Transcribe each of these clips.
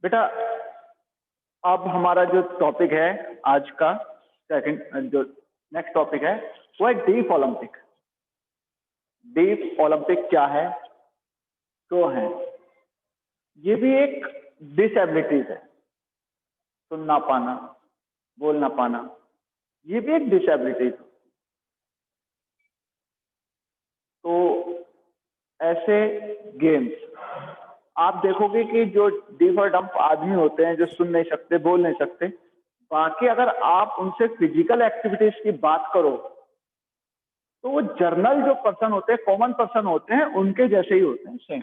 बेटा, अब हमारा जो टॉपिक है आज का सेकंड, जो नेक्स्ट टॉपिक है वो है डीफ ओलंपिक। डीफ ओलंपिक क्या है, क्यों है? ये भी एक डिसेबिलिटीज है। सुन ना पाना, बोल ना पाना, ये भी एक डिसेबिलिटीज। तो ऐसे गेम्स आप देखोगे कि जो डीफ और डंप आदमी होते हैं, जो सुन नहीं सकते, बोल नहीं सकते, बाकी अगर आप उनसे फिजिकल एक्टिविटीज की बात करो तो वो जर्नल जो पर्सन होते हैं, कॉमन पर्सन होते हैं, उनके जैसे ही होते हैं, सेम।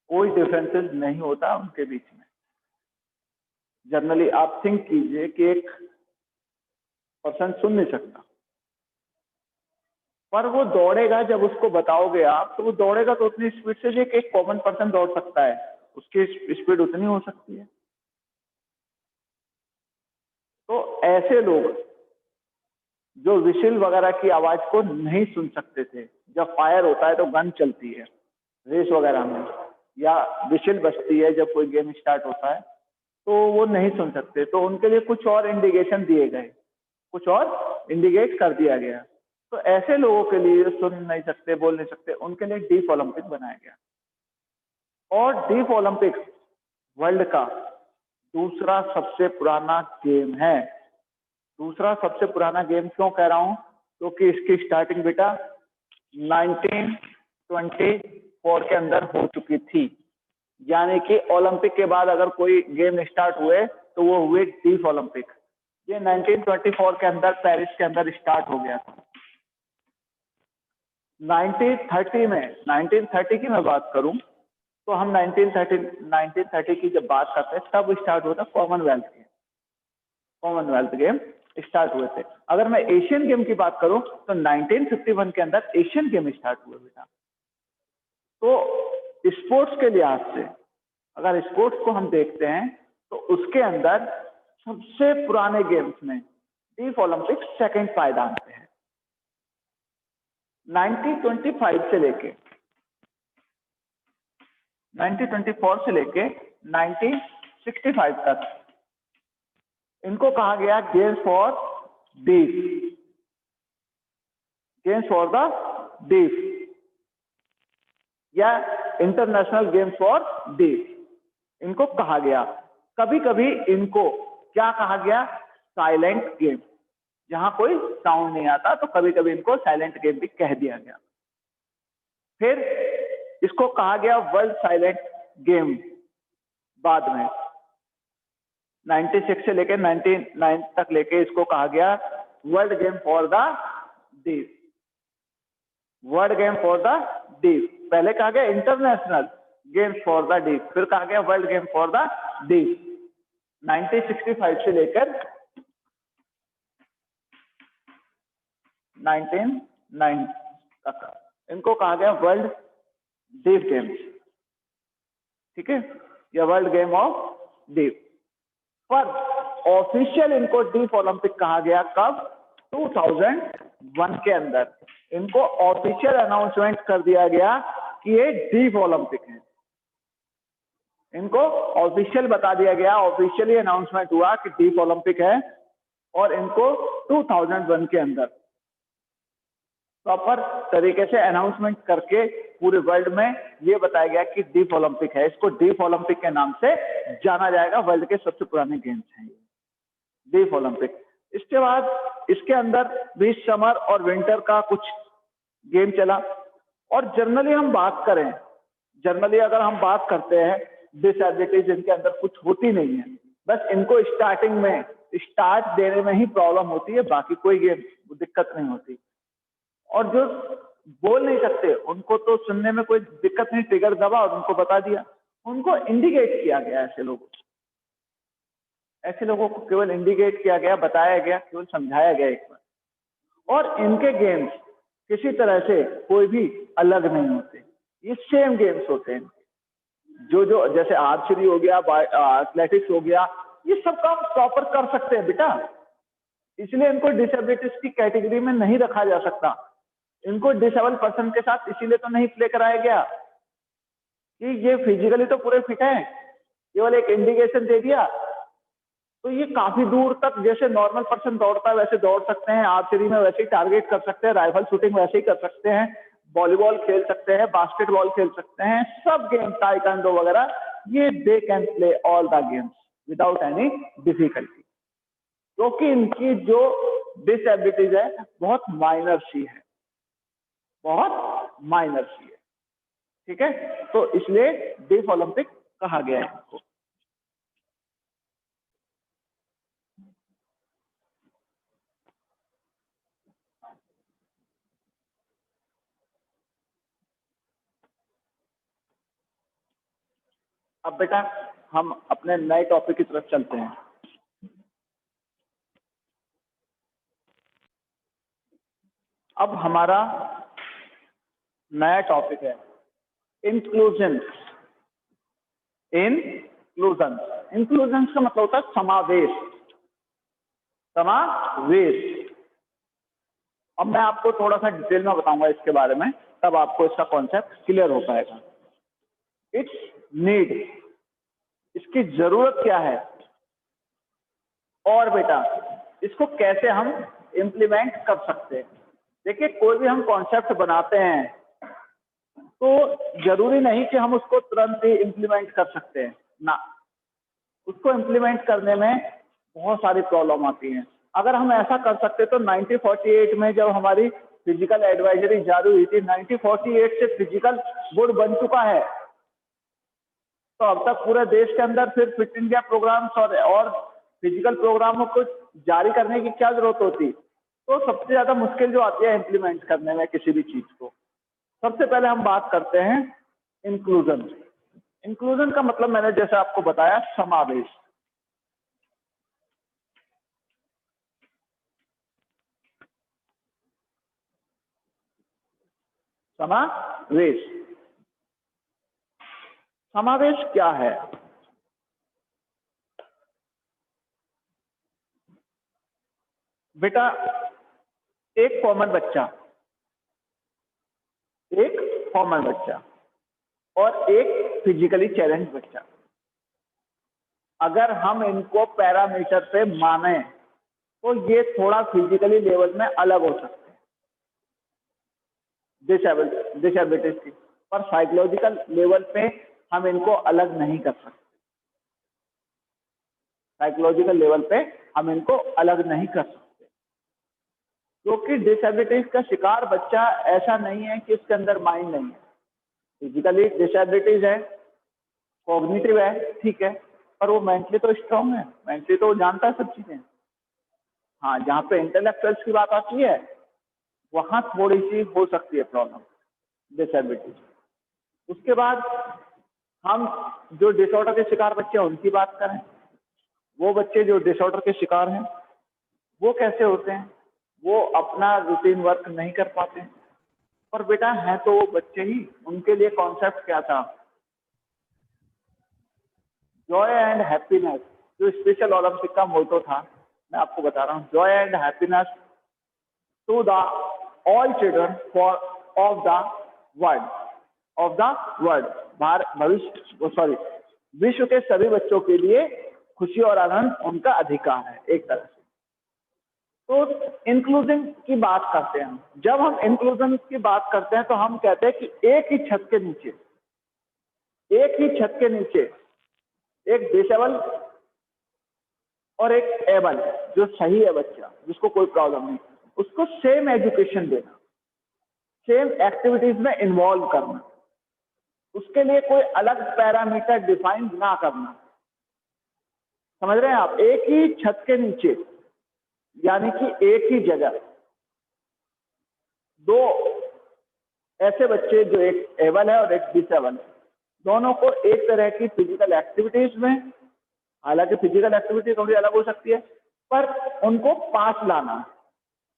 कोई डिफरेंसेस नहीं होता उनके बीच में। जनरली आप थिंक कीजिए कि एक पर्सन सुन नहीं सकता, पर वो दौड़ेगा, जब उसको बताओगे आप तो वो दौड़ेगा तो उतनी स्पीड से जो एक कॉमन पर्सन दौड़ सकता है, उसकी स्पीड उतनी हो सकती है। तो ऐसे लोग जो विशिल वगैरह की आवाज को नहीं सुन सकते थे, जब फायर होता है तो गन चलती है रेस वगैरह में, या विशिल बजती है जब कोई गेम स्टार्ट होता है, तो वो नहीं सुन सकते, तो उनके लिए कुछ और इंडिकेशन दिए गए, कुछ और इंडिकेट कर दिया गया। तो ऐसे लोगों के लिए सुन नहीं सकते, बोल नहीं सकते, उनके लिए डीफ ओलंपिक बनाया गया। और डीफ ओलंपिक वर्ल्ड का दूसरा सबसे पुराना गेम है। दूसरा सबसे पुराना गेम क्यों कह रहा हूं? क्योंकि इसकी स्टार्टिंग बेटा 1924 के अंदर हो चुकी थी। यानी कि ओलंपिक के बाद अगर कोई गेम स्टार्ट हुए तो वो हुए डीफ ओलंपिक। ये 1924 के अंदर पेरिस के अंदर स्टार्ट हो गया था। 1930 की मैं बात करूं तो हम 1930 की जब बात करते हैं तब स्टार्ट हुआ था कॉमनवेल्थ गेम स्टार्ट हुए थे। अगर मैं एशियन गेम की बात करूं तो 1951 के अंदर एशियन गेम स्टार्ट हुए बेटा। तो स्पोर्ट्स के लिहाज से अगर स्पोर्ट्स को हम देखते हैं तो उसके अंदर सबसे पुराने गेम्स में डीफ ओलंपिक सेकंड पायदान पे है। 1924 से लेके 1965 तक इनको कहा गया games for deaf, games for the deaf या इंटरनेशनल गेम्स फॉर डीफ इनको कहा गया। कभी कभी इनको क्या कहा गया? साइलेंट गेम, जहां कोई साउंड नहीं आता, तो कभी कभी इनको साइलेंट गेम भी कह दिया गया। फिर इसको कहा गया वर्ल्ड साइलेंट गेम बाद में 96 से लेकर 99 तक लेके इसको कहा गया world game for the deaf. World game for the deaf, पहले कहा गया international games for the deaf, फिर कहा गया world game for the deaf. 1965 से लेकर 1999 तक इनको कहा गया वर्ल्ड डीफ गेम्स, ठीक है, या वर्ल्ड गेम ऑफ डीफ। पर ऑफिशियल इनको डीफ ओलंपिक कहा गया कब? 2001 के अंदर इनको ऑफिशियल अनाउंसमेंट कर दिया गया कि ये डीफ ओलंपिक है। इनको ऑफिशियल बता दिया गया, ऑफिशियली अनाउंसमेंट हुआ कि डीफ ओलंपिक है, और इनको 2001 के अंदर प्रॉपर तरीके से अनाउंसमेंट करके पूरे वर्ल्ड में ये बताया गया कि डीफ ओलंपिक है। इसको डीफ ओलंपिक के नाम से जाना जाएगा। वर्ल्ड के सबसे पुराने गेम्स हैं डीफ ओलंपिक। इसके बाद इसके अंदर भी समर और विंटर का कुछ गेम चला। और जनरली हम बात करें, जनरली अगर हम बात करते हैं डिसएबिलिटीज इनके अंदर कुछ होती नहीं है, बस इनको स्टार्टिंग में स्टार्ट देने में ही प्रॉब्लम होती है, बाकी कोई गेम दिक्कत नहीं होती। और जो बोल नहीं सकते उनको तो सुनने में कोई दिक्कत नहीं, ट्रिगर दबा और उनको बता दिया, उनको इंडिकेट किया गया। ऐसे लोगों को केवल इंडिकेट किया गया, बताया गया, केवल समझाया गया एक बार। और इनके गेम्स किसी तरह से कोई भी अलग नहीं होते, ये सेम गेम्स होते हैं। जो जैसे आर्चरी हो गया, एथलेटिक्स हो गया, ये सब काम प्रॉपर कर सकते हैं बेटा, इसलिए इनको डिसेबिलिटीज की कैटेगरी में नहीं रखा जा सकता। इनको डिसेबल पर्सन के साथ इसीलिए तो नहीं प्ले कराया गया कि ये फिजिकली तो पूरे फिट हैं, केवल एक इंडिकेशन दे दिया, तो ये काफी दूर तक जैसे नॉर्मल पर्सन दौड़ता है वैसे दौड़ सकते हैं, आर्चरी में वैसे ही टारगेट कर सकते हैं, राइफल शूटिंग वैसे ही कर सकते हैं, वॉलीबॉल खेल सकते हैं, बास्केटबॉल खेल सकते हैं, सब गेम ताइक्वांडो वगैरह, ये they can play all the games without any difficulty, क्योंकि इनकी जो डिसएबिलिटीज है बहुत माइनर सी है, बहुत माइनर सी है, ठीक है। तो इसलिए डेफ ओलंपिक कहा गया है इनको। अब बेटा हम अपने नए टॉपिक की तरफ चलते हैं। अब हमारा नया टॉपिक है इंक्लूजन। इंक्लूजन, इंक्लूजन का मतलब होता है समावेश, समावेश। अब मैं आपको थोड़ा सा डिटेल में बताऊंगा इसके बारे में, तब आपको इसका कॉन्सेप्ट क्लियर हो पाएगा। इट्स नीड, इसकी जरूरत क्या है, और बेटा इसको कैसे हम इम्प्लीमेंट कर सकते हैं। देखिए कोई भी हम कॉन्सेप्ट बनाते हैं तो जरूरी नहीं कि हम उसको तुरंत ही इम्प्लीमेंट कर सकते हैं ना, उसको इम्प्लीमेंट करने में बहुत सारी प्रॉब्लम आती हैं। अगर हम ऐसा कर सकते तो 1948 में जब हमारी फिजिकल एडवाइजरी जारी हुई थी, 1948 से फिजिकल बोर्ड बन चुका है, तो अब तक पूरे देश के अंदर फिर फिट इंडिया प्रोग्राम्स और फिजिकल प्रोग्रामों को जारी करने की क्या जरूरत होती। तो सबसे ज्यादा मुश्किल जो आती है इम्प्लीमेंट करने में किसी भी चीज को, सबसे पहले हम बात करते हैं इंक्लूजन। इंक्लूजन का मतलब मैंने जैसे आपको बताया समावेश। समावेश, समावेश क्या है बेटा? एक कॉमन बच्चा, एक कॉमन बच्चा और एक फिजिकली चैलेंज बच्चा, अगर हम इनको पैरामीटर पे माने तो ये थोड़ा फिजिकली लेवल में अलग हो सकते हैं डिसेबिलिटीज की, पर साइकोलॉजिकल लेवल पे हम इनको अलग नहीं कर सकते। साइकोलॉजिकल लेवल पे हम इनको अलग नहीं कर सकते, क्योंकि डिसेबिलिटीज का शिकार बच्चा ऐसा नहीं है कि इसके अंदर माइंड नहीं है। फिजिकली डिसेबिलिटीज है, कॉग्निटिव है, ठीक है, पर वो मेंटली तो स्ट्रांग है, मेंटली तो वो जानता है सब चीजें। हाँ, जहाँ पे इंटेलेक्चुअल्स की बात आती है वहां थोड़ी सी हो सकती है प्रॉब्लम डिसेबिलिटी। उसके बाद हम जो डिसऑर्डर के शिकार बच्चे हैं उनकी बात करें, वो बच्चे जो डिसऑर्डर के शिकार हैं वो कैसे होते हैं? वो अपना रूटीन वर्क नहीं कर पाते हैं। पर बेटा है तो वो बच्चे ही, उनके लिए कॉन्सेप्ट क्या था? जॉय एंड हैप्पीनेस, जो स्पेशल ओलंपिक का मोटो था, मैं आपको बता रहा हूँ, joy and happiness to the all children for of the world, of the world, भविष्य सॉरी विश्व के सभी बच्चों के लिए खुशी और आनंद उनका अधिकार है एक तरह से। तो इंक्लूजन की बात करते हैं हम, जब हम इंक्लूजन की बात करते हैं तो हम कहते हैं कि एक ही छत के नीचे, एक ही छत के नीचे एक डिसेबल और एक एबल, जो सही है बच्चा जिसको कोई प्रॉब्लम नहीं, उसको सेम एजुकेशन देना, सेम एक्टिविटीज में इन्वॉल्व करना, उसके लिए कोई अलग पैरामीटर डिफाइन ना करना। समझ रहे हैं आप? एक ही छत के नीचे, यानी कि एक ही जगह दो ऐसे बच्चे जो एक एबल है और एक डिसेबल है, दोनों को एक तरह की फिजिकल एक्टिविटीज में, हालांकि फिजिकल एक्टिविटी थोड़ी अलग हो सकती है, पर उनको पास लाना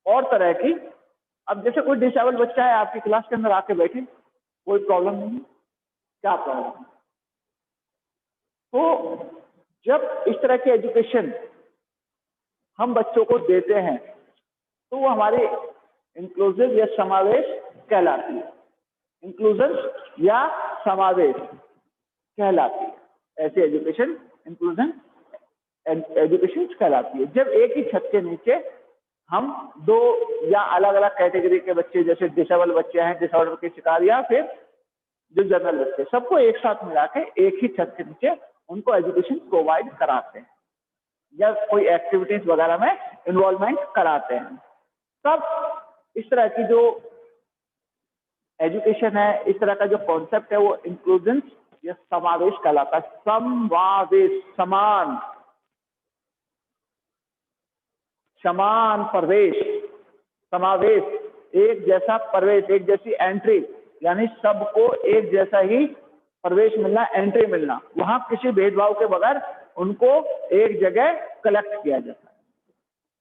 और तरह की। अब जैसे कोई डिसेबल बच्चा है आपकी क्लास के अंदर आके बैठे, कोई प्रॉब्लम नहीं, क्या प्रॉब्लम है? तो जब इस तरह की एजुकेशन हम बच्चों को देते हैं तो वो हमारी इंक्लूसिव या समावेश कहलाती है, इंक्लूजन या समावेश कहलाती है। ऐसी एजुकेशन इंक्लूजन एजुकेशन कहलाती है। जब एक ही छत के नीचे हम दो या अलग अलग कैटेगरी के बच्चे, जैसे डिसेबल बच्चे हैं, डिसऑर्डर के शिकार, या फिर जो जनरल बच्चे, सबको एक साथ मिला के एक ही छत के नीचे उनको एजुकेशन प्रोवाइड कराते हैं या कोई एक्टिविटीज वगैरह में इन्वॉल्वमेंट कराते हैं। तब इस तरह की जो एजुकेशन है, इस तरह का जो कॉन्सेप्ट है, वो इंक्लूजन या समावेश कहलाता है। समावेश, समान, समान प्रवेश, समावेश, एक जैसा प्रवेश, एक जैसी एंट्री, यानी सबको एक जैसा ही प्रवेश मिलना, एंट्री मिलना, वहां किसी भेदभाव के बगैर उनको एक जगह कलेक्ट किया जाता है,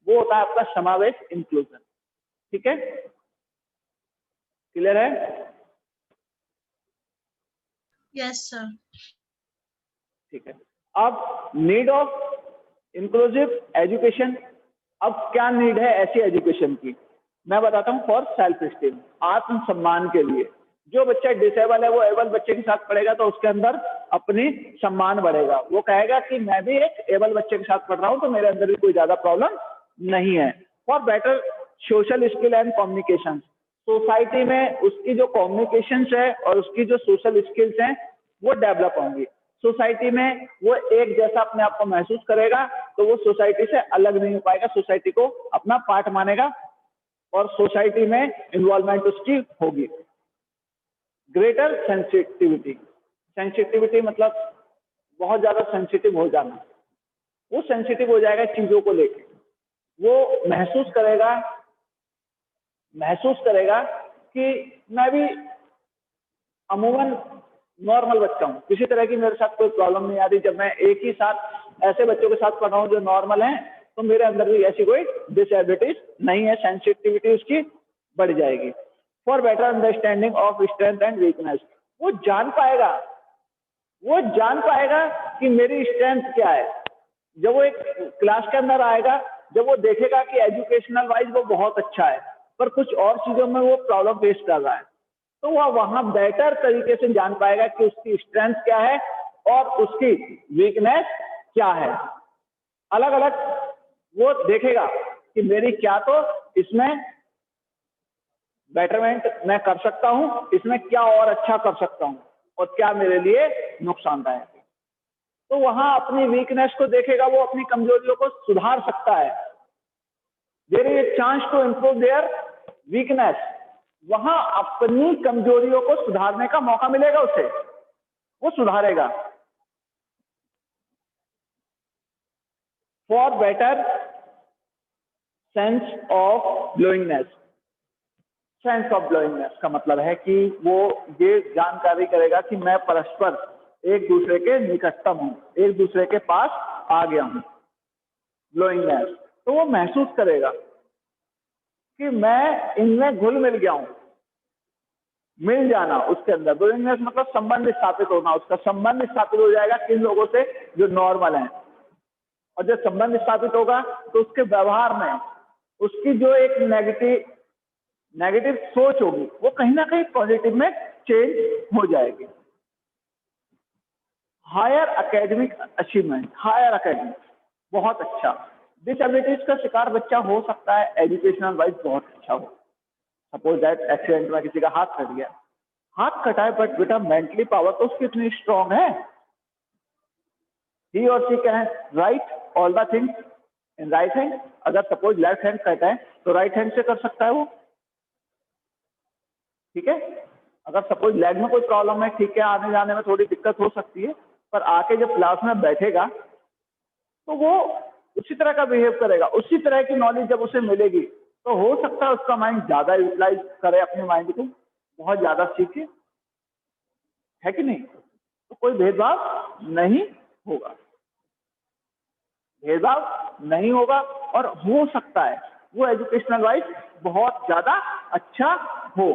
वो होता है आपका समावेश, इंक्लूजन। ठीक है, क्लियर है? Yes sir. ठीक है, अब नीड ऑफ इंक्लूसिव एजुकेशन। अब क्या नीड है ऐसी एजुकेशन की, मैं बताता हूँ। फॉर सेल्फ स्टीम, आत्मसम्मान के लिए। जो बच्चा डिसेबल है वो एबल बच्चे के साथ पढ़ेगा तो उसके अंदर अपनी सम्मान बढ़ेगा। वो कहेगा कि मैं भी एक एबल बच्चे के साथ पढ़ रहा हूँ तो मेरे अंदर भी कोई ज्यादा प्रॉब्लम नहीं है। For better social skill and communication, society में उसकी जो कम्युनिकेशन है और उसकी जो सोशल स्किल्स हैं वो डेवलप होंगी। सोसाइटी में वो एक जैसा अपने आप को महसूस करेगा तो वो सोसाइटी से अलग नहीं हो पाएगा, सोसाइटी को अपना पार्ट मानेगा और सोसाइटी में इन्वॉल्वमेंट उसकी होगी। ग्रेटर सेंसिटिविटी, सेंसिटिविटी मतलब बहुत ज्यादा सेंसिटिव हो जाना। वो सेंसिटिव हो जाएगा चीजों को लेके, वो महसूस करेगा कि मैं भी अमूमन नॉर्मल बच्चा हूँ, किसी तरह की मेरे साथ कोई प्रॉब्लम नहीं आ रही। जब मैं एक ही साथ ऐसे बच्चों के साथ पढ़ रहा हूँ जो नॉर्मल हैं तो मेरे अंदर भी ऐसी कोई डिसएबिलिटीज नहीं है, सेंसिटिविटी उसकी बढ़ जाएगी। For better understanding of strength and weakness, वो जान पाएगा कि मेरी स्ट्रेंथ क्या है। जब वो एक क्लास के अंदर आएगा, जब वो देखेगा कि एजुकेशनल वाइज वो बहुत अच्छा है पर कुछ और चीजों में वो प्रॉब्लम फेस कर रहा है, तो वह वहां बेटर तरीके से जान पाएगा कि उसकी स्ट्रेंथ क्या है और उसकी वीकनेस क्या है। अलग अलग वो देखेगा कि मेरी क्या तो इसमें बेटरमेंट मैं कर सकता हूं, इसमें क्या और अच्छा कर सकता हूं और क्या मेरे लिए नुकसानदायक है। तो वहां अपनी वीकनेस को देखेगा, वो अपनी कमजोरियों को सुधार सकता है। There is a chance to improve their weakness, वहां अपनी कमजोरियों को सुधारने का मौका मिलेगा उसे, वो सुधारेगा। For better sense of belongingness, sense of belongingness का मतलब है कि वो ये जानकारी करेगा कि मैं परस्पर एक दूसरे के निकटतम हूं, एक दूसरे के पास आ गया हूं। बिलोंगिंगनेस, तो वो महसूस करेगा कि मैं इनमें घुल मिल गया हूं, मिल जाना उसके अंदर। बिलोंगिंगनेस मतलब संबंध स्थापित होना, उसका संबंध स्थापित हो जाएगा किन लोगों से, जो नॉर्मल हैं। और जब संबंध स्थापित होगा तो उसके व्यवहार में उसकी जो एक नेगेटिव सोच होगी वो कहीं ना कहीं पॉजिटिव में चेंज हो जाएगी। Higher academic achievement, higher academic बहुत अच्छा। डिसेबिलिटीज का शिकार बच्चा हो सकता है, एजुकेशनल वाइज बहुत अच्छा हो। सपोज दैट एक्सीडेंट में किसी का हाथ कट गया, हाथ कटा है बट बेटा मेंटली पावर तो उसकी इतनी स्ट्रांग है, ही और she can write all the things in right hand. अगर सपोज लेफ्ट हैंड कटा है तो राइट हैंड से कर सकता है वो। ठीक है, अगर सपोज लेग में कोई प्रॉब्लम है, ठीक है, आने जाने में थोड़ी दिक्कत हो सकती है, पर आके जब क्लास में बैठेगा तो वो उसी तरह का बिहेव करेगा, उसी तरह की नॉलेज जब उसे मिलेगी तो हो सकता है उसका माइंड ज्यादा यूटिलाइज करे, अपने माइंड को बहुत ज्यादा सीखे, है कि नहीं? तो कोई भेदभाव नहीं होगा, भेदभाव नहीं होगा और हो सकता है वो एजुकेशनल वाइज बहुत ज्यादा अच्छा हो,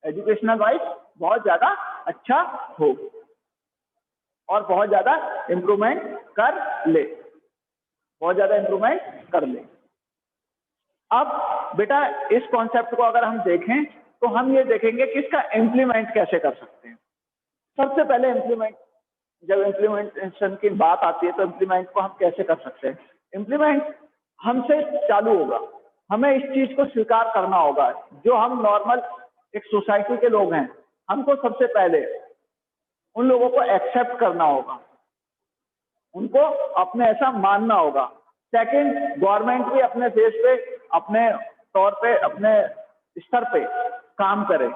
एजुकेशनल वाइज बहुत ज्यादा अच्छा हो और बहुत ज्यादा इंप्रूवमेंट कर ले, बहुत ज्यादा इंप्रूवमेंट कर ले। अब बेटा इस कॉन्सेप्ट को अगर हम देखें तो हम ये देखेंगे कि इसका इम्प्लीमेंट कैसे कर सकते हैं। सबसे पहले इम्प्लीमेंट जब इम्प्लीमेंटेशन की बात आती है तो इम्प्लीमेंट को हम कैसे कर सकते हैं? इम्प्लीमेंट हमसे चालू होगा, हमें इस चीज को स्वीकार करना होगा। जो हम नॉर्मल एक सोसाइटी के लोग हैं, हमको सबसे पहले उन लोगों को एक्सेप्ट करना होगा, उनको अपने ऐसा मानना होगा। सेकंड, गवर्नमेंट भी अपने फेस पे, अपने तौर पे, अपने स्तर पे काम करे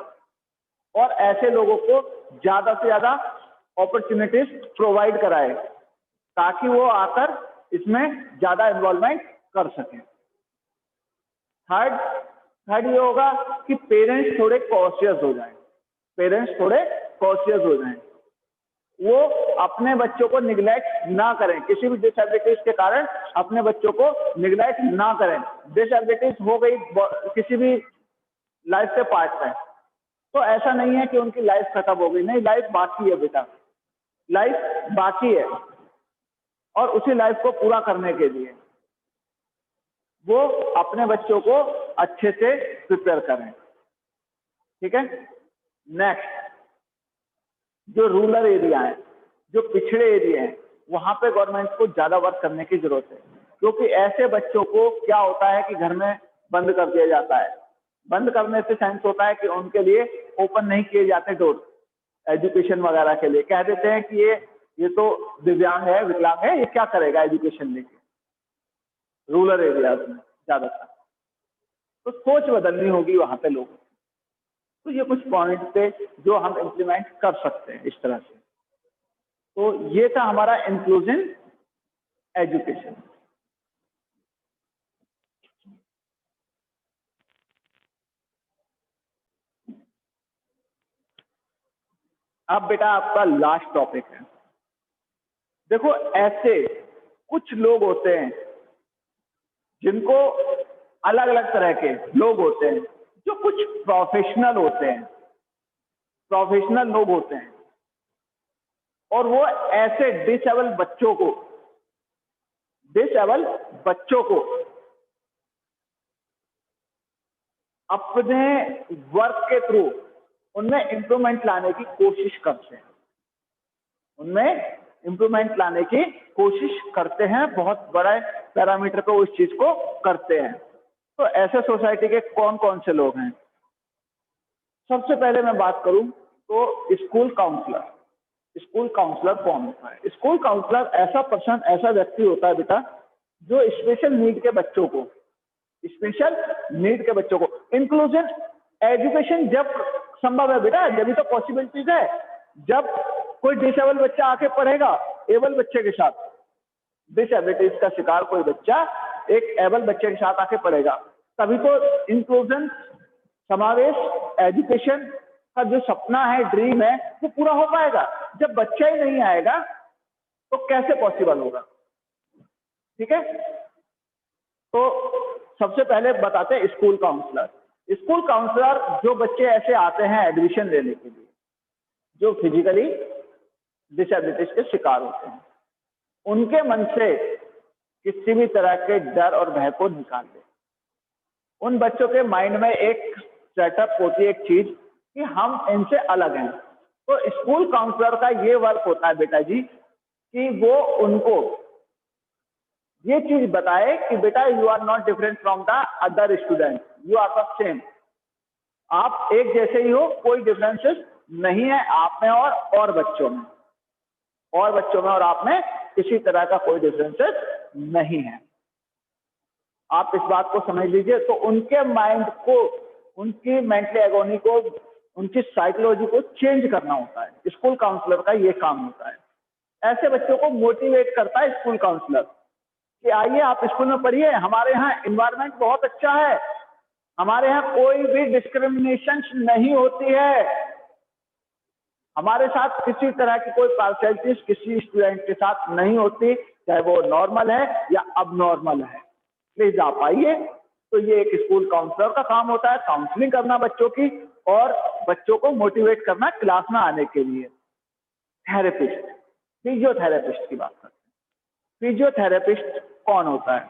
और ऐसे लोगों को ज्यादा से ज्यादा अपॉर्चुनिटीज प्रोवाइड कराए ताकि वो आकर इसमें ज्यादा इन्वॉल्वमेंट कर सकें। थर्ड ये होगा कि पेरेंट्स थोड़े कॉशियस हो जाएं, पेरेंट्स थोड़े कॉशियस हो जाएं, वो अपने बच्चों को निगलेक्ट ना करें, किसी भी डिसेबिलिटीज के कारण अपने बच्चों को निगलेक्ट ना करें। डिसेबिलिटीज हो गई किसी भी लाइफ के पार्ट में, तो ऐसा नहीं है कि उनकी लाइफ खत्म हो गई, नहीं, लाइफ बाकी है बेटा, लाइफ बाकी है। और उसी लाइफ को पूरा करने के लिए वो अपने बच्चों को अच्छे से प्रिपेयर करें। ठीक है। नेक्स्ट, जो रूरल एरिया है, जो पिछड़े एरिया है, वहां पे गवर्नमेंट को ज्यादा वर्क करने की जरूरत है, क्योंकि ऐसे बच्चों को क्या होता है कि घर में बंद कर दिया जाता है। बंद करने से सेंस होता है कि उनके लिए ओपन नहीं किए जाते डोर एजुकेशन वगैरह के लिए। कह देते हैं कि ये तो दिव्यांग है, विकलांग है, ये क्या करेगा एजुकेशन लेके, रूरल एरियाज में ज्यादातर। तो सोच बदलनी होगी वहां पे लोगों। तो ये कुछ पॉइंट थे जो हम इम्प्लीमेंट कर सकते हैं इस तरह से। तो ये था हमारा इंक्लूजन एजुकेशन। अब बेटा आपका लास्ट टॉपिक है। देखो, ऐसे कुछ लोग होते हैं जिनको अलग अलग तरह के लोग होते हैं, जो कुछ प्रोफेशनल होते हैं, प्रोफेशनल लोग होते हैं, और वो ऐसे डिसेबल बच्चों को अपने वर्क के थ्रू उनमें इंप्रूवमेंट लाने की कोशिश करते हैं, उनमें इंप्रूवमेंट लाने की कोशिश करते हैं, बहुत बड़ा पैरामीटर पे उस चीज को करते हैं। तो ऐसे सोसाइटी के कौन कौन से लोग हैं? सबसे पहले मैं बात करूं तो स्कूल काउंसलर। स्कूल काउंसलर कौन होता है? स्कूल काउंसलर ऐसा पर्सन, ऐसा व्यक्ति होता है बेटा, जो स्पेशल नीड के बच्चों को, स्पेशल नीड के बच्चों को इंक्लूजन एजुकेशन जब संभव है बेटा, जब तो पॉसिबिलिटीज है। जब कोई डिसेबल बच्चा आके पढ़ेगा एबल बच्चे के साथ, डिसेबिलिटीज का शिकार कोई बच्चा एक एबल बच्चे के साथ आके पढ़ेगा, तभी तो इंक्लूजन, समावेश एजुकेशन का जो सपना है, ड्रीम है, वो पूरा हो पाएगा। जब बच्चा ही नहीं आएगा तो कैसे पॉसिबल होगा? ठीक है। तो सबसे पहले बताते हैं स्कूल काउंसलर। स्कूल काउंसलर जो बच्चे ऐसे आते हैं एडमिशन लेने के लिए, जो फिजिकली डिसेबिलिटीज के शिकार होते हैं, उनके मन से किसी भी तरह के डर और भय को निकाल दे। उन बच्चों के माइंड में एक सेटअप होती है, एक चीज कि हम इनसे अलग हैं। तो स्कूल काउंसलर का ये वर्क होता है बेटा जी कि वो उनको ये चीज बताए कि बेटा you are not different from the other student, you are the same. आप एक जैसे ही हो, कोई डिफरेंसेस नहीं है आप में और बच्चों में, और बच्चों में और आप में किसी तरह का कोई डिफरेंसेस नहीं है। आप इस बात को समझ लीजिए। तो उनके माइंड को, उनकी मेंटल एगोनी को, उनकी साइकोलॉजी को चेंज करना होता है। स्कूल काउंसलर का ये काम होता है। ऐसे बच्चों को मोटिवेट करता है स्कूल काउंसलर कि आइए आप स्कूल में पढ़िए, हमारे यहाँ एनवायरनमेंट बहुत अच्छा है, हमारे यहाँ कोई भी डिस्क्रिमिनेशन नहीं होती है, हमारे साथ किसी तरह की कोई पार्शियलिटीज किसी स्टूडेंट के साथ नहीं होती, चाहे वो नॉर्मल है या अब नॉर्मल है। प्लीज आप आइए। तो ये एक स्कूल काउंसलर का काम होता है, काउंसलिंग करना बच्चों की और बच्चों को मोटिवेट करना क्लास में आने के लिए। थेरेपिस्ट, फिजियोथेरेपिस्ट की बात करते हैं। फिजियोथेरेपिस्ट कौन होता है?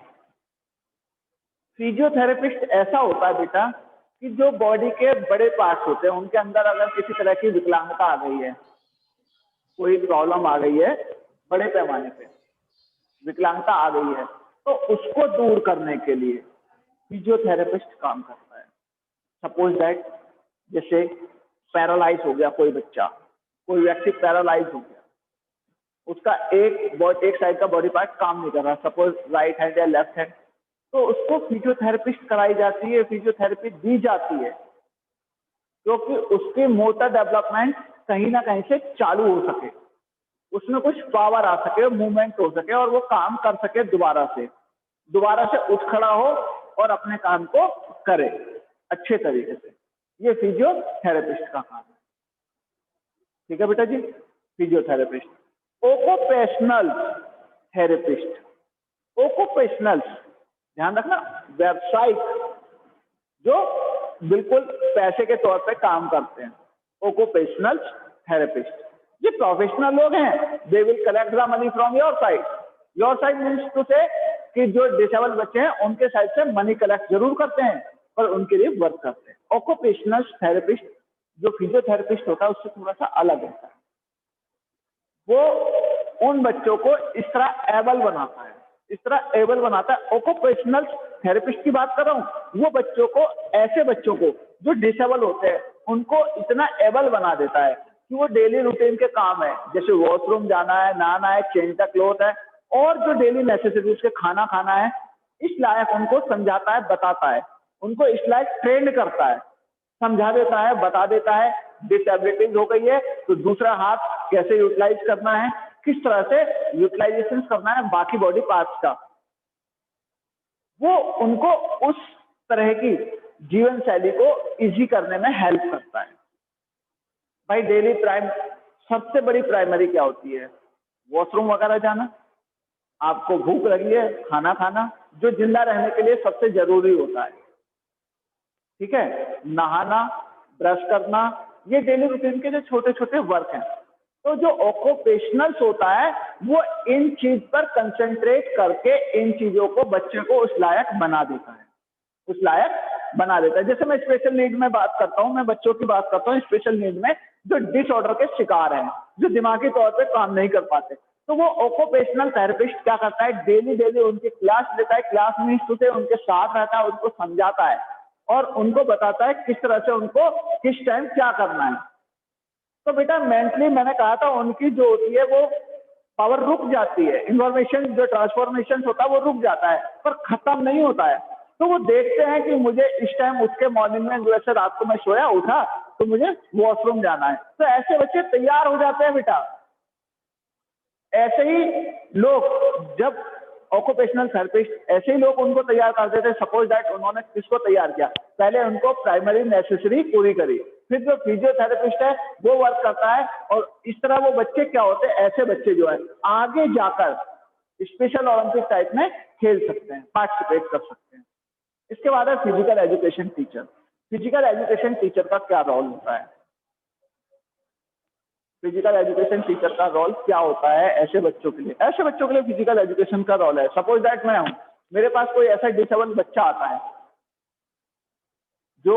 फिजियोथेरेपिस्ट ऐसा होता है बेटा कि जो बॉडी के बड़े पार्ट्स होते हैं, उनके अंदर अगर किसी तरह की विकलांगता आ गई है, कोई प्रॉब्लम आ गई है बड़े पैमाने पे, विकलांगता आ गई है, तो उसको दूर करने के लिए फिजियोथेरेपिस्ट काम करता है। सपोज दैट जैसे पैरालाइज हो गया कोई बच्चा, कोई व्यक्ति पैरालाइज हो गया, उसका एक साइड का बॉडी पार्ट काम नहीं कर रहा, सपोज राइट हैंड या लेफ्ट हैंड, तो उसको फिजियोथेरेपिस्ट कराई जाती है, फिजियोथेरेपी दी जाती है, क्योंकि उसकी मोटर डेवलपमेंट कहीं ना कहीं से चालू हो सके, उसमें कुछ पावर आ सके, मूवमेंट हो सके और वो काम कर सके, दोबारा से उठ खड़ा हो और अपने काम को करे अच्छे तरीके से। ये फिजियोथेरेपिस्ट का काम है। ठीक है बेटा जी। फिजियोथेरेपिस्ट। ओकुपेशनल थेरेपिस्ट, ओकुपेशनल ध्यान रखना, व्यावसायिक, जो बिल्कुल पैसे के तौर पे काम करते हैं, ओकुपेशनल थेरेपिस्ट। ये प्रोफेशनल लोग हैं, they will collect the money from your side. Your side means to say कि जो डिसेबल बच्चे हैं उनके साइड से मनी कलेक्ट जरूर करते हैं, पर उनके लिए वर्क करते हैं। ऑक्यूपेशनल थेरेपिस्ट जो फिजियोथेरेपिस्ट होता है उससे थोड़ा सा अलग होता है, वो उन बच्चों को इस तरह एबल बनाता है, इस तरह एबल बनाता है। ऑक्यूपेशनल थेरेपिस्ट की बात कर रहा हूँ, वो बच्चों को, ऐसे बच्चों को जो डिसेबल होते हैं उनको इतना एबल बना देता है कि वो डेली रूटीन के काम है, जैसे वॉशरूम जाना है, नहाना है, चेंज द क्लोथ है, और जो डेली नेसेसिटीज के खाना खाना है, इस लायक उनको समझाता है, बताता है, उनको इस लायक ट्रेन करता है, समझा देता है, बता देता है। डिसेबिलिटीज हो गई है तो दूसरा हाथ कैसे यूटिलाइज करना है, किस तरह से यूटिलाइजेशन करना है बाकी बॉडी पार्ट्स का, वो उनको उस तरह की जीवन शैली को इजी करने में हेल्प करता है। भाई डेली सबसे बड़ी प्राइमरी क्या होती है? वॉशरूम वगैरह जाना, आपको भूख लगी है, खाना खाना, जो जिंदा रहने के लिए सबसे जरूरी होता है। ठीक है, नहाना, ब्रश करना, ये डेली रूटीन के जो छोटे छोटे वर्क हैं। तो जो ऑक्यूपेशनल्स होता है वो इन चीज पर कंसंट्रेट करके इन चीजों को बच्चे को उस लायक बना देता है, उस लायक बना देता है। जैसे मैं स्पेशल नीड में बात करता हूँ, मैं बच्चों की बात करता हूँ, स्पेशल नीड में जो डिसऑर्डर के शिकार हैं, जो दिमागी तौर पे काम नहीं कर पाते, तो वो ऑक्यूपेशनल थेरेपिस्ट क्या करता है, डेली उनकी क्लास लेता है, क्लास में से उनके साथ रहता है, उनको समझाता है और उनको बताता है किस तरह से उनको किस टाइम क्या करना है। तो बेटा मेंटली मैंने कहा था उनकी जो होती है वो पावर रुक जाती है, इंफॉर्मेशन जो ट्रांसफॉर्मेशन होता है वो रुक जाता है, पर खत्म नहीं होता है। तो वो देखते हैं कि मुझे इस टाइम उठ के मॉर्निंग में, जैसे रात को मैं सोया उठा तो मुझे वॉशरूम जाना है, तो ऐसे बच्चे तैयार हो जाते हैं बेटा। ऐसे ही लोग, जब ऑक्यूपेशनल थेरेपिस्ट, ऐसे ही लोग उनको तैयार कर देते हैं। सपोज दैट उन्होंने किसको तैयार किया, पहले उनको प्राइमरी नेसेसरी पूरी करी, फिर जो फिजियोथेरेपिस्ट है वो वर्क करता है, और इस तरह वो बच्चे क्या होते हैं, ऐसे बच्चे जो है आगे जाकर स्पेशल ओलंपिक टाइप में खेल सकते हैं, पार्टिसिपेट कर सकते हैं। इसके बाद है physical education teacher. Physical education teacher का क्या रोल होता है? फिजिकल एजुकेशन टीचर का रोल क्या होता है ऐसे बच्चों के लिए? ऐसे बच्चों के लिए फिजिकल एजुकेशन का रोल है, सपोज दैट मैं हूं, मेरे पास कोई ऐसा डिसेबल बच्चा आता है जो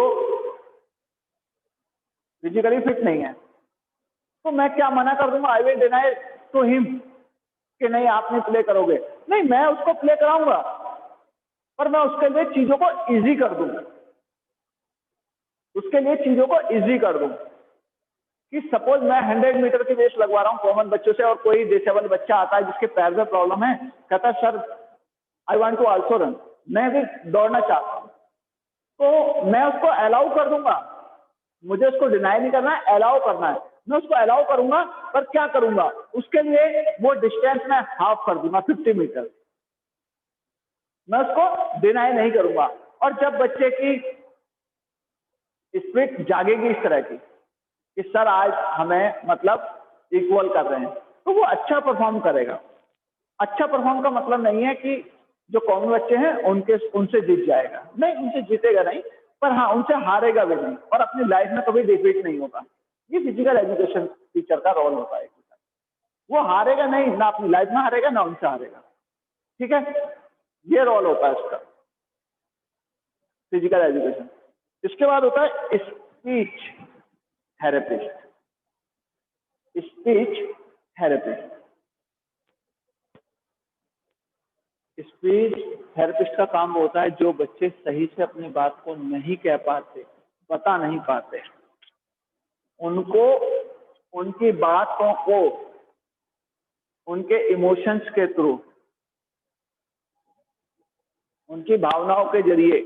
फिजिकली फिट नहीं है, तो मैं क्या मना कर दूंगा? I will deny to him कि नहीं आप नहीं प्ले करोगे। नहीं, मैं उसको प्ले कराऊंगा, पर मैं उसके लिए चीजों को इजी कर दूंगा, उसके लिए चीजों को इजी कर दूं। कि सपोज मैं 100 मीटर की रेस लगवा रहा हूँ कॉमन बच्चों से, और कोई डिसेबल बच्चा आता है जिसके पैर में प्रॉब्लम है, कहता है sir I want to also run, मैं भी दौड़ना चाहता हूँ, तो मैं उसको अलाउ कर दूंगा, मुझे उसको डिनाई नहीं करना है, अलाउ करना है, मैं उसको अलाउ करूंगा। पर क्या करूंगा उसके लिए, वो डिस्टेंस में हाफ कर दूंगा, 50 मीटर, मैं उसको डिनाई नहीं करूंगा। और जब बच्चे की स्पिरिट जागेगी इस तरह की कि सर आज हमें मतलब इक्वल कर रहे हैं, तो वो अच्छा परफॉर्म करेगा। अच्छा परफॉर्म का मतलब नहीं है कि जो कॉमन बच्चे हैं उनसे जीत जाएगा, नहीं, उनसे जीतेगा नहीं, पर हाँ उनसे हारेगा भी नहीं, और अपनी लाइफ में कभी डिफीट नहीं होगा। ये फिजिकल एजुकेशन टीचर का रोल होता है। वो हारेगा नहीं, ना अपनी लाइफ में हारेगा ना उनसे हारेगा। ठीक है, ये रोल होता है इसका, फिजिकल एजुकेशन। इसके बाद होता है speech therapist. Speech therapist. Speech therapist का काम होता है जो बच्चे सही से अपनी बात को नहीं कह पाते, बता नहीं पाते, उनको उनकी बातों को उनके इमोशंस के थ्रू, उनकी भावनाओं के जरिए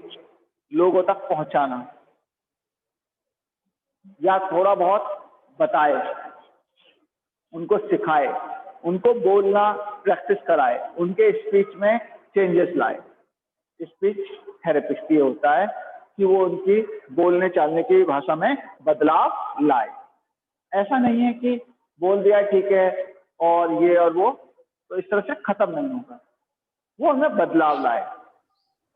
लोगों तक पहुंचाना, या थोड़ा बहुत बताए, उनको सिखाए, उनको बोलना प्रैक्टिस कराए, उनके स्पीच में चेंजेस लाए। स्पीच थेरेपिस्ट ये होता है कि वो उनकी बोलने चालने की भाषा में बदलाव लाए। ऐसा नहीं है कि बोल दिया ठीक है और ये और वो, तो इस तरह से खत्म नहीं होगा, वो उनमें बदलाव लाए।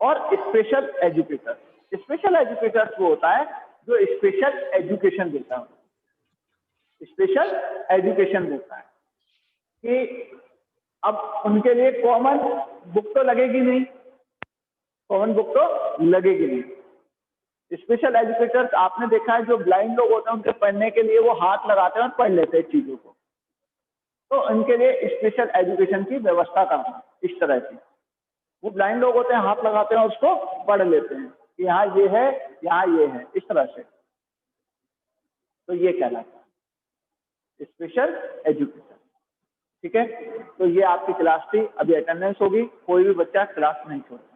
और स्पेशल एजुकेटर, स्पेशल एजुकेटर वो होता है जो स्पेशल एजुकेशन देता है, स्पेशल एजुकेशन देता है कि अब उनके लिए कॉमन बुक तो लगेगी नहीं, कॉमन बुक तो लगेगी नहीं। स्पेशल एजुकेटर्स आपने देखा है जो ब्लाइंड लोग होते हैं उनके पढ़ने के लिए वो हाथ लगाते हैं और पढ़ लेते हैं चीजों को, तो इनके लिए स्पेशल एजुकेशन की व्यवस्था करना इस तरह की। वो ब्लाइंड लोग होते हैं, हाथ लगाते हैं और उसको पढ़ लेते हैं कि यहाँ ये है, यहाँ ये है, इस तरह से, तो ये कहलाता है स्पेशल एजुकेशन। ठीक है, तो ये आपकी क्लास थी, अभी अटेंडेंस होगी, कोई भी बच्चा क्लास नहीं छोड़ेगा।